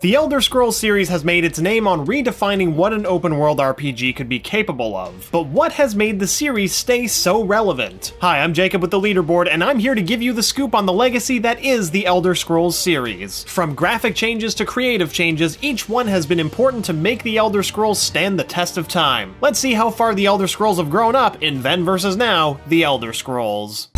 The Elder Scrolls series has made its name on redefining what an open-world RPG could be capable of. But what has made the series stay so relevant? Hi, I'm Jacob with the Leaderboard, and I'm here to give you the scoop on the legacy that is the Elder Scrolls series. From graphic changes to creative changes, each one has been important to make the Elder Scrolls stand the test of time. Let's see how far the Elder Scrolls have grown up in Then vs. Now, the Elder Scrolls.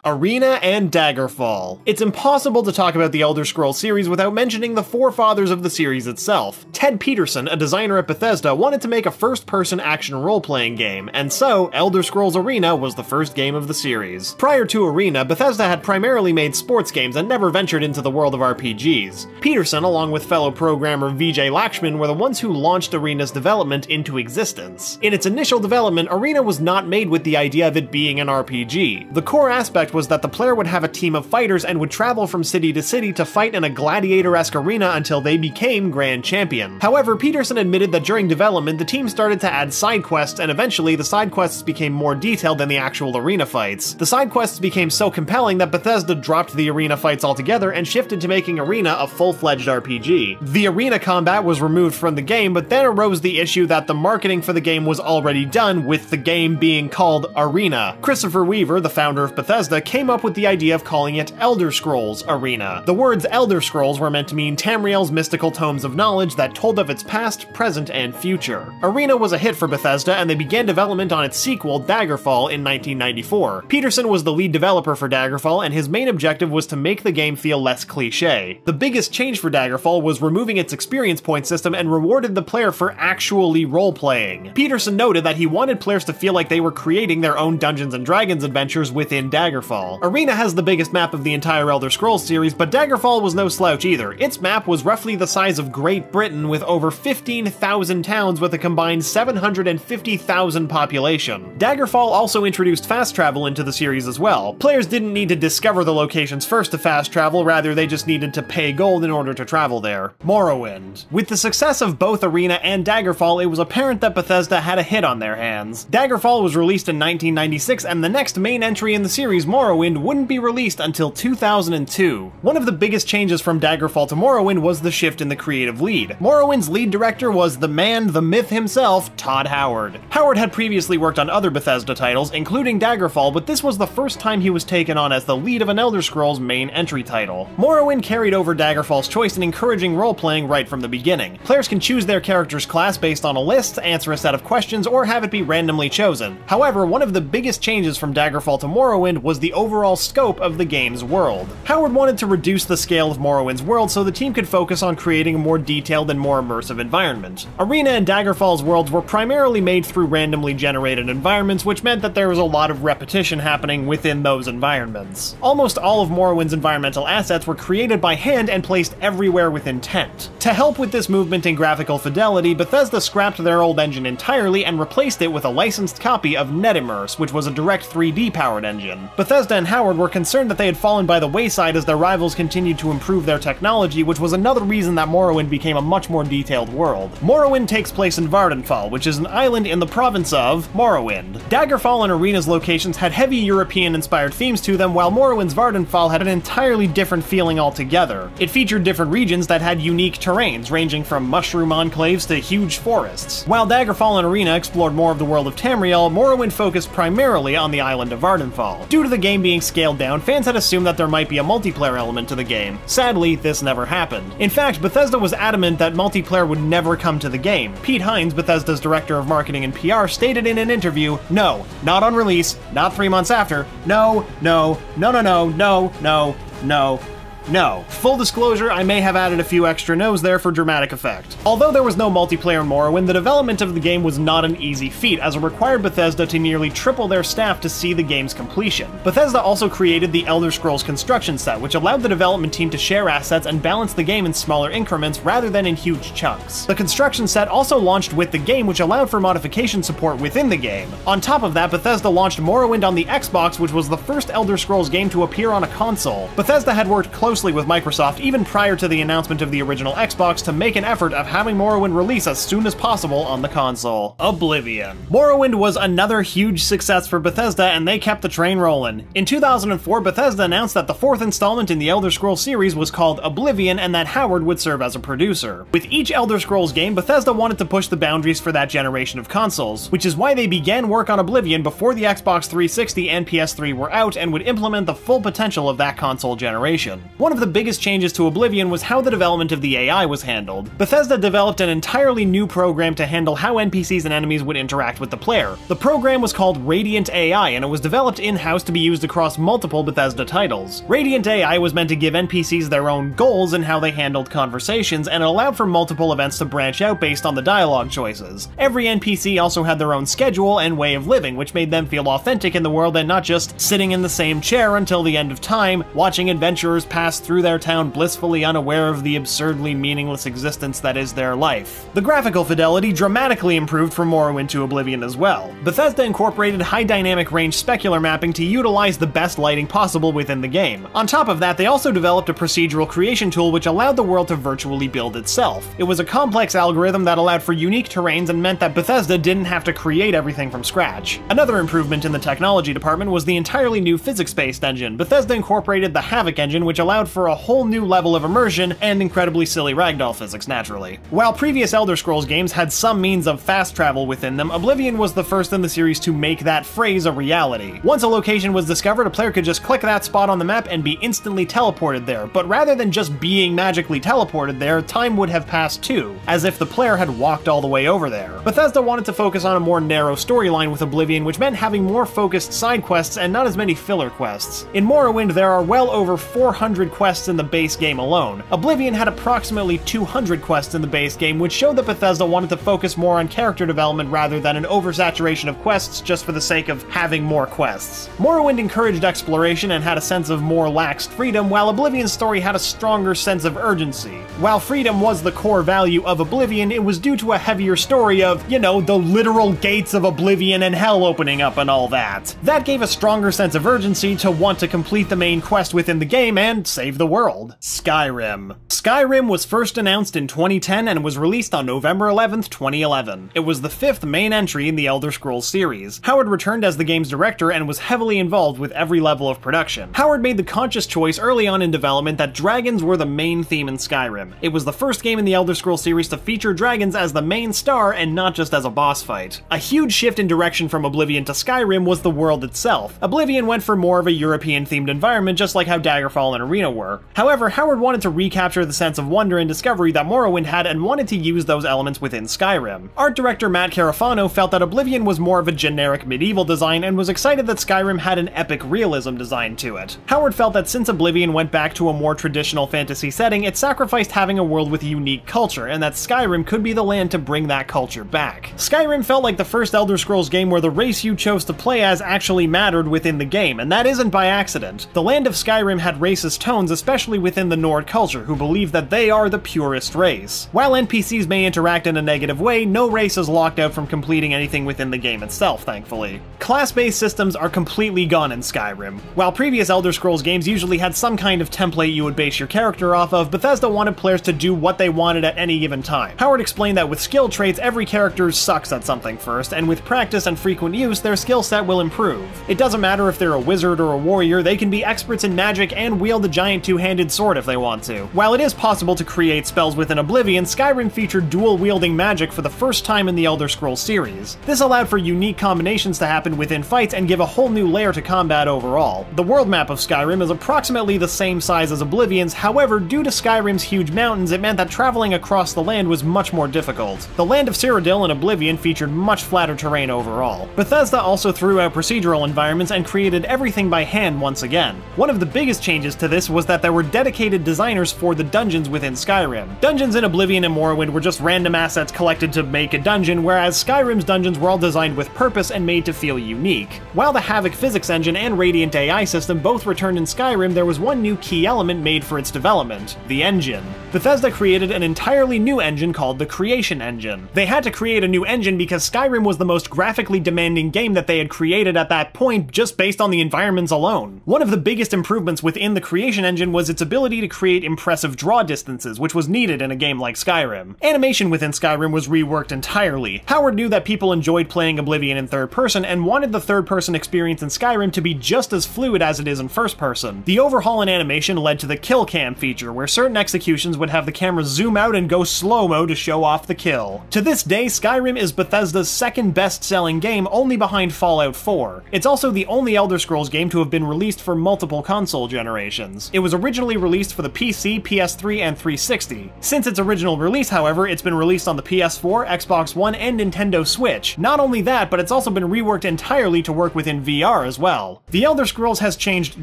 Arena and Daggerfall. It's impossible to talk about the Elder Scrolls series without mentioning the forefathers of the series itself. Ted Peterson, a designer at Bethesda, wanted to make a first-person action role-playing game, and so Elder Scrolls Arena was the first game of the series. Prior to Arena, Bethesda had primarily made sports games and never ventured into the world of RPGs. Peterson, along with fellow programmer Vijay Lakshman, were the ones who launched Arena's development into existence. In its initial development, Arena was not made with the idea of it being an RPG. The core aspect was that the player would have a team of fighters and would travel from city to city to fight in a gladiator-esque arena until they became Grand Champion. However, Peterson admitted that during development, the team started to add side quests, and eventually the side quests became more detailed than the actual arena fights. The side quests became so compelling that Bethesda dropped the arena fights altogether and shifted to making Arena a full-fledged RPG. The arena combat was removed from the game, but then arose the issue that the marketing for the game was already done, with the game being called Arena. Christopher Weaver, the founder of Bethesda, came up with the idea of calling it Elder Scrolls Arena. The words Elder Scrolls were meant to mean Tamriel's mystical tomes of knowledge that told of its past, present, and future. Arena was a hit for Bethesda, and they began development on its sequel, Daggerfall, in 1994. Peterson was the lead developer for Daggerfall, and his main objective was to make the game feel less cliché. The biggest change for Daggerfall was removing its experience point system and rewarded the player for actually role-playing. Peterson noted that he wanted players to feel like they were creating their own Dungeons & Dragons adventures within Daggerfall. Arena has the biggest map of the entire Elder Scrolls series, but Daggerfall was no slouch either. Its map was roughly the size of Great Britain, with over 15,000 towns with a combined 750,000 population. Daggerfall also introduced fast travel into the series as well. Players didn't need to discover the locations first to fast travel, rather they just needed to pay gold in order to travel there. Morrowind. With the success of both Arena and Daggerfall, it was apparent that Bethesda had a hit on their hands. Daggerfall was released in 1996, and the next main entry in the series, Morrowind, wouldn't be released until 2002. One of the biggest changes from Daggerfall to Morrowind was the shift in the creative lead. Morrowind's lead director was the man, the myth himself, Todd Howard. Howard had previously worked on other Bethesda titles, including Daggerfall, but this was the first time he was taken on as the lead of an Elder Scrolls main entry title. Morrowind carried over Daggerfall's choice in encouraging role-playing right from the beginning. Players can choose their character's class based on a list, answer a set of questions, or have it be randomly chosen. However, one of the biggest changes from Daggerfall to Morrowind was the overall scope of the game's world. Howard wanted to reduce the scale of Morrowind's world so the team could focus on creating a more detailed and more immersive environment. Arena and Daggerfall's worlds were primarily made through randomly generated environments, which meant that there was a lot of repetition happening within those environments. Almost all of Morrowind's environmental assets were created by hand and placed everywhere with intent. To help with this movement in graphical fidelity, Bethesda scrapped their old engine entirely and replaced it with a licensed copy of NetImmerse, which was a direct 3D powered engine. Bethesda and Howard were concerned that they had fallen by the wayside as their rivals continued to improve their technology, which was another reason that Morrowind became a much more detailed world. Morrowind takes place in Vardenfall, which is an island in the province of Morrowind. Daggerfall and Arena's locations had heavy European-inspired themes to them, while Morrowind's Vardenfall had an entirely different feeling altogether. It featured different regions that had unique terrains, ranging from mushroom enclaves to huge forests. While Daggerfall and Arena explored more of the world of Tamriel, Morrowind focused primarily on the island of Vardenfall. Due to the game being scaled down, fans had assumed that there might be a multiplayer element to the game. Sadly, this never happened. In fact, Bethesda was adamant that multiplayer would never come to the game. Pete Hines, Bethesda's director of marketing and PR, stated in an interview, "No, not on release, not 3 months after, no, no, no, no, no, no, no, no, no." Full disclosure, I may have added a few extra no's there for dramatic effect. Although there was no multiplayer in Morrowind, the development of the game was not an easy feat, as it required Bethesda to nearly triple their staff to see the game's completion. Bethesda also created the Elder Scrolls construction set, which allowed the development team to share assets and balance the game in smaller increments rather than in huge chunks. The construction set also launched with the game, which allowed for modification support within the game. On top of that, Bethesda launched Morrowind on the Xbox, which was the first Elder Scrolls game to appear on a console. Bethesda had worked closely closely with Microsoft even prior to the announcement of the original Xbox to make an effort of having Morrowind release as soon as possible on the console. Oblivion. Morrowind was another huge success for Bethesda, and they kept the train rolling. In 2004, Bethesda announced that the fourth installment in the Elder Scrolls series was called Oblivion, and that Howard would serve as a producer. With each Elder Scrolls game, Bethesda wanted to push the boundaries for that generation of consoles, which is why they began work on Oblivion before the Xbox 360 and PS3 were out and would implement the full potential of that console generation. One of the biggest changes to Oblivion was how the development of the AI was handled. Bethesda developed an entirely new program to handle how NPCs and enemies would interact with the player. The program was called Radiant AI, and it was developed in-house to be used across multiple Bethesda titles. Radiant AI was meant to give NPCs their own goals in how they handled conversations, and it allowed for multiple events to branch out based on the dialogue choices. Every NPC also had their own schedule and way of living, which made them feel authentic in the world and not just sitting in the same chair until the end of time, watching adventurers pass through their town blissfully unaware of the absurdly meaningless existence that is their life. The graphical fidelity dramatically improved from Morrowind to Oblivion as well. Bethesda incorporated high dynamic range specular mapping to utilize the best lighting possible within the game. On top of that, they also developed a procedural creation tool which allowed the world to virtually build itself. It was a complex algorithm that allowed for unique terrains and meant that Bethesda didn't have to create everything from scratch. Another improvement in the technology department was the entirely new physics-based engine. Bethesda incorporated the Havoc engine, which allowed for a whole new level of immersion and incredibly silly ragdoll physics, naturally. While previous Elder Scrolls games had some means of fast travel within them, Oblivion was the first in the series to make that phrase a reality. Once a location was discovered, a player could just click that spot on the map and be instantly teleported there, but rather than just being magically teleported there, time would have passed too, as if the player had walked all the way over there. Bethesda wanted to focus on a more narrow storyline with Oblivion, which meant having more focused side quests and not as many filler quests. In Morrowind, there are well over 400 quests in the base game alone. Oblivion had approximately 200 quests in the base game, which showed that Bethesda wanted to focus more on character development rather than an oversaturation of quests just for the sake of having more quests. Morrowind encouraged exploration and had a sense of more laxed freedom, while Oblivion's story had a stronger sense of urgency. While freedom was the core value of Oblivion, it was due to a heavier story of, you know, the literal gates of Oblivion and hell opening up and all that. That gave a stronger sense of urgency to want to complete the main quest within the game and save the world. Skyrim. Skyrim was first announced in 2010 and was released on November 11th, 2011. It was the fifth main entry in the Elder Scrolls series. Howard returned as the game's director and was heavily involved with every level of production. Howard made the conscious choice early on in development that dragons were the main theme in Skyrim. It was the first game in the Elder Scrolls series to feature dragons as the main star and not just as a boss fight. A huge shift in direction from Oblivion to Skyrim was the world itself. Oblivion went for more of a European-themed environment, just like how Daggerfall and Arena were. However, Howard wanted to recapture the sense of wonder and discovery that Morrowind had and wanted to use those elements within Skyrim. Art director Matt CAROFANO felt that Oblivion was more of a generic medieval design and was excited that Skyrim had an epic realism design to it. Howard felt that since Oblivion went back to a more traditional fantasy setting, it sacrificed having a world with a unique culture, and that Skyrim could be the land to bring that culture back. Skyrim felt like the first Elder Scrolls game where the race you chose to play as actually mattered within the game, and that isn't by accident. The land of Skyrim had racist tones, especially within the Nord culture, who believe that they are the purest race. While NPCs may interact in a negative way, no race is locked out from completing anything within the game itself, thankfully. Class-based systems are completely gone in Skyrim. While previous Elder Scrolls games usually had some kind of template you would base your character off of, Bethesda wanted players to do what they wanted at any given time. Howard explained that with skill traits, every character sucks at something first, and with practice and frequent use, their skill set will improve. It doesn't matter if they're a wizard or a warrior, they can be experts in magic and wield a giant two-handed sword if they want to. While it is possible to create spells within Oblivion, Skyrim featured dual-wielding magic for the first time in the Elder Scrolls series. This allowed for unique combinations to happen within fights and give a whole new layer to combat overall. The world map of Skyrim is approximately the same size as Oblivion's, however, due to Skyrim's huge mountains, it meant that traveling across the land was much more difficult. The land of Cyrodiil in Oblivion featured much flatter terrain overall. Bethesda also threw out procedural environments and created everything by hand once again. One of the biggest changes to this was that there were dedicated designers for the dungeons within Skyrim. Dungeons in Oblivion and Morrowind were just random assets collected to make a dungeon, whereas Skyrim's dungeons were all designed with purpose and made to feel unique. While the Havoc physics engine and Radiant AI system both returned in Skyrim, there was one new key element made for its development: the engine. Bethesda created an entirely new engine called the Creation Engine. They had to create a new engine because Skyrim was the most graphically demanding game that they had created at that point, just based on the environments alone. One of the biggest improvements within the Creation Engine was its ability to create impressive draw distances, which was needed in a game like Skyrim. Animation within Skyrim was reworked entirely. Howard knew that people enjoyed playing Oblivion in third person and wanted the third person experience in Skyrim to be just as fluid as it is in first person. The overhaul in animation led to the kill cam feature, where certain executions would have the camera zoom out and go slow-mo to show off the kill. To this day, Skyrim is Bethesda's second best-selling game, only behind Fallout 4. It's also the only Elder Scrolls game to have been released for multiple console generations. It was originally released for the PC, PS3, and 360. Since its original release, however, it's been released on the PS4, Xbox One, and Nintendo Switch. Not only that, but it's also been reworked entirely to work within VR as well. The Elder Scrolls has changed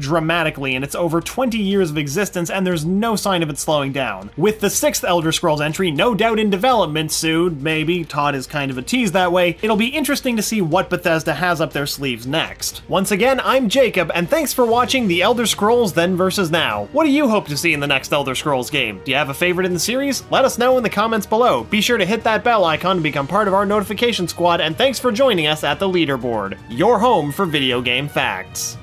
dramatically in its over 20 years of existence, and there's no sign of it slowing down. With the 6th Elder Scrolls entry no doubt in development soon, maybe, Todd is kind of a tease that way, it'll be interesting to see what Bethesda has up their sleeves next. Once again, I'm Jacob, and thanks for watching The Elder Scrolls Then vs. Now. What do you hope to see in the next Elder Scrolls game? Do you have a favorite in the series? Let us know in the comments below. Be sure to hit that bell icon to become part of our notification squad, and thanks for joining us at the Leaderboard, your home for video game facts.